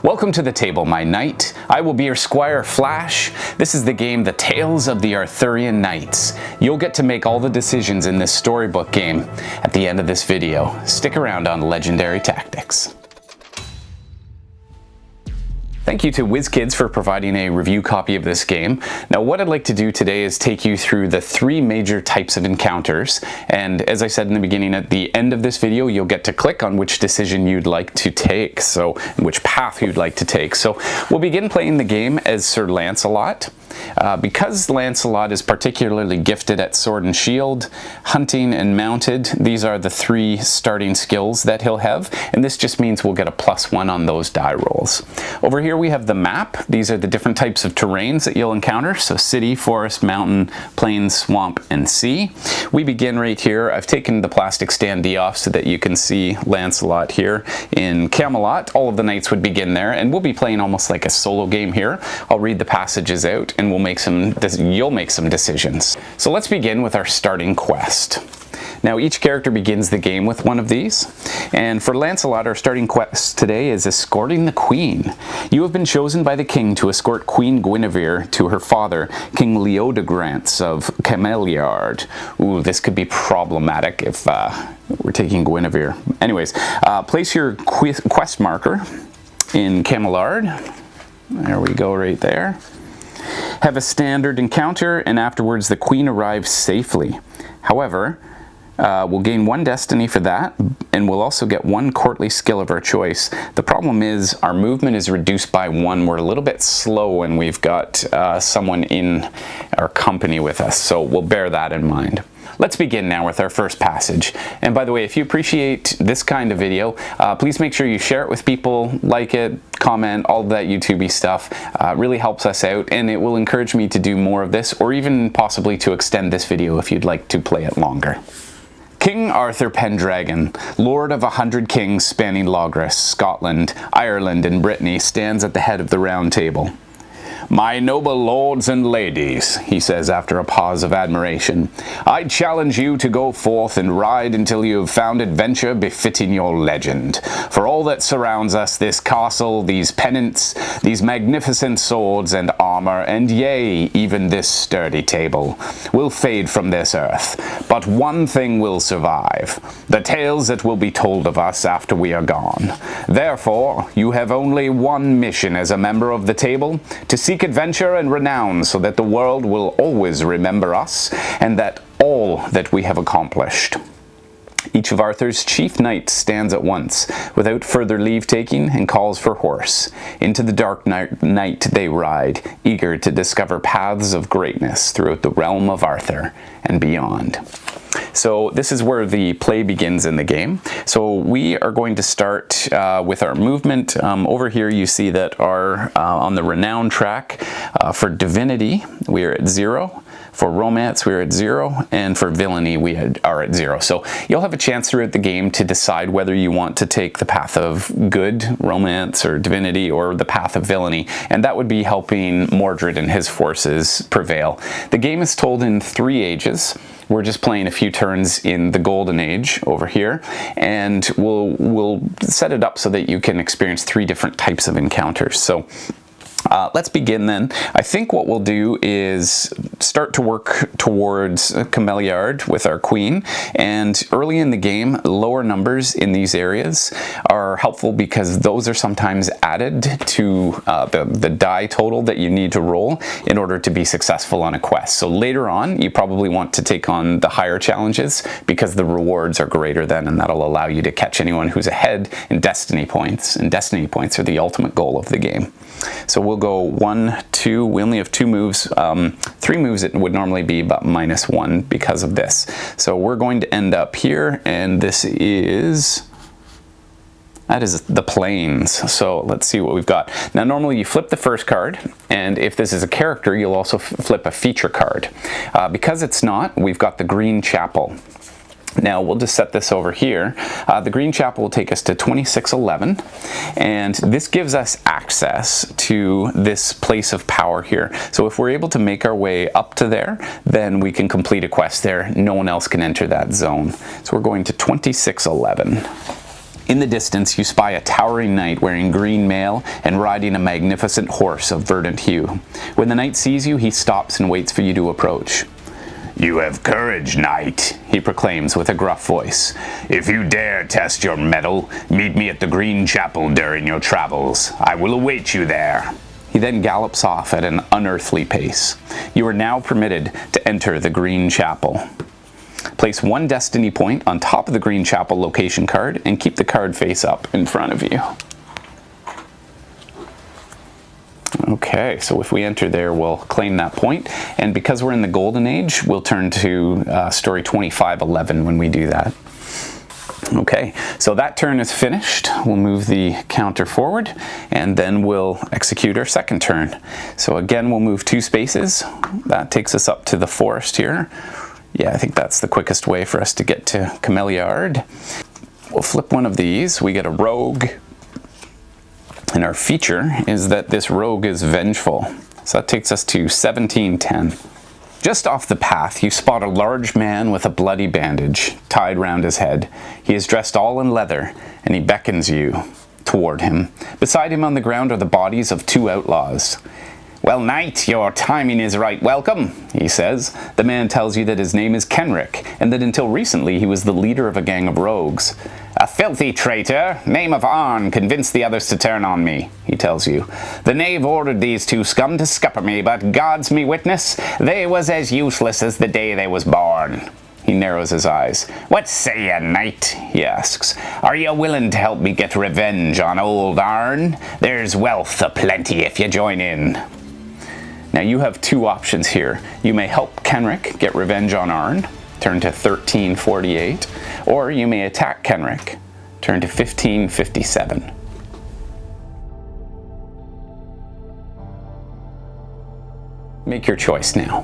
Welcome to the table, my knight. I will be your Squire Flash. This is the game The Tales of the Arthurian Knights. You'll get to make all the decisions in this storybook game at the end of this video. Stick around on Legendary Tactics. Thank you to Wizkids for providing a review copy of this game. Now what I'd like to do today is take you through the three major types of encounters, and as I said in the beginning, at the end of this video you'll get to click on which decision you'd like to take, so which path you'd like to take. So we'll begin playing the game as Sir Lancelot. Because Lancelot is particularly gifted at sword and shield, hunting and mounted, these are the three starting skills that he'll have, and this just means we'll get a +1 on those die rolls. Over here we have the map. These are the different types of terrains that you'll encounter, so city, forest, mountain, plain, swamp, and sea. We begin right here. I've taken the plastic standee off so that you can see Lancelot here in Camelot. All of the knights would begin there, and we'll be playing almost like a solo game here. I'll read the passages out and you'll make some decisions. So let's begin with our starting quest. Now each character begins the game with one of these, and for Lancelot our starting quest today is escorting the Queen. You have been chosen by the King to escort Queen Guinevere to her father, King Leodegrance of Cameliard. Ooh, this could be problematic if we're taking Guinevere. Anyways, place your quest marker in Cameliard. There we go, right there. Have a standard encounter, and afterwards the Queen arrives safely. However, we'll gain 1 destiny for that, and we'll also get 1 courtly skill of our choice. The problem is our movement is reduced by 1. We're a little bit slow and we've got someone in our company with us, so we'll bear that in mind. Let's begin now with our first passage. And by the way, if you appreciate this kind of video, please make sure you share it with people, like it, comment, all of that YouTube-y stuff. It really helps us out, and it will encourage me to do more of this, or even possibly to extend this video if you'd like to play it longer. King Arthur Pendragon, Lord of 100 kings spanning Logres, Scotland, Ireland, and Brittany, stands at the head of the Round Table. "My noble lords and ladies," he says after a pause of admiration, "I challenge you to go forth and ride until you have found adventure befitting your legend. For all that surrounds us, this castle, these pennants, these magnificent swords and armor, and yea, even this sturdy table, will fade from this earth. But one thing will survive, the tales that will be told of us after we are gone. Therefore, you have only one mission as a member of the table, to seek adventure and renown so that the world will always remember us and that all that we have accomplished." Each of Arthur's chief knights stands at once, without further leave-taking, and calls for horse. Into the dark night they ride, eager to discover paths of greatness throughout the realm of Arthur and beyond. So this is where the play begins in the game. So we are going to start with our movement. Over here you see that our on the renown track for divinity we are at 0. For romance, we're at 0, and for villainy, we are at 0. So you'll have a chance throughout the game to decide whether you want to take the path of good, romance, or divinity, or the path of villainy, and that would be helping Mordred and his forces prevail. The game is told in 3 ages. We're just playing a few turns in the Golden Age over here, and we'll set it up so that you can experience 3 different types of encounters. So let's begin then. I think what we'll do is start to work towards Cameliard with our queen, and early in the game lower numbers in these areas are helpful because those are sometimes added to the die total that you need to roll in order to be successful on a quest. So later on you probably want to take on the higher challenges because the rewards are greater then, and that'll allow you to catch anyone who's ahead in destiny points, and destiny points are the ultimate goal of the game. So we'll go 1, 2, we only have 2 moves, 3 moves it would normally be, but -1 because of this. So we're going to end up here, and that is the plains. So let's see what we've got. Now normally you flip the first card, and if this is a character you'll also flip a feature card. Because it's not, we've got the Green Chapel. Now we'll just set this over here. The Green Chapel will take us to 2611, and this gives us access to this place of power here. So if we're able to make our way up to there, then we can complete a quest there. No one else can enter that zone. So we're going to 2611. In the distance, you spy a towering knight wearing green mail and riding a magnificent horse of verdant hue. When the knight sees you, he stops and waits for you to approach. "You have courage, knight," he proclaims with a gruff voice. "If you dare test your mettle, meet me at the Green Chapel during your travels. I will await you there." He then gallops off at an unearthly pace. You are now permitted to enter the Green Chapel. Place one destiny point on top of the Green Chapel location card and keep the card face up in front of you. Okay, so if we enter there, we'll claim that point. And because we're in the Golden Age, we'll turn to story 2511 when we do that. Okay, so that turn is finished. We'll move the counter forward and then we'll execute our second turn. So again, we'll move 2 spaces. That takes us up to the forest here. Yeah, I think that's the quickest way for us to get to Cameliard. We'll flip one of these. We get a rogue. And our feature is that this rogue is vengeful. So that takes us to 1710. Just off the path, you spot a large man with a bloody bandage tied round his head. He is dressed all in leather, and he beckons you toward him. Beside him on the ground are the bodies of 2 outlaws. "Well, knight, your timing is right welcome," he says. The man tells you that his name is Kenrick, and that until recently he was the leader of a gang of rogues. "A filthy traitor, name of Arn, convinced the others to turn on me," he tells you. "The knave ordered these 2 scum to scupper me, but God's me witness, they was as useless as the day they was born." He narrows his eyes. "What say ye, knight?" he asks. "Are ye willing to help me get revenge on old Arn? There's wealth aplenty if ye join in." Now you have 2 options here. You may help Kenrick get revenge on Arn, turn to 1348, or you may attack Kenrick, turn to 1557. Make your choice now.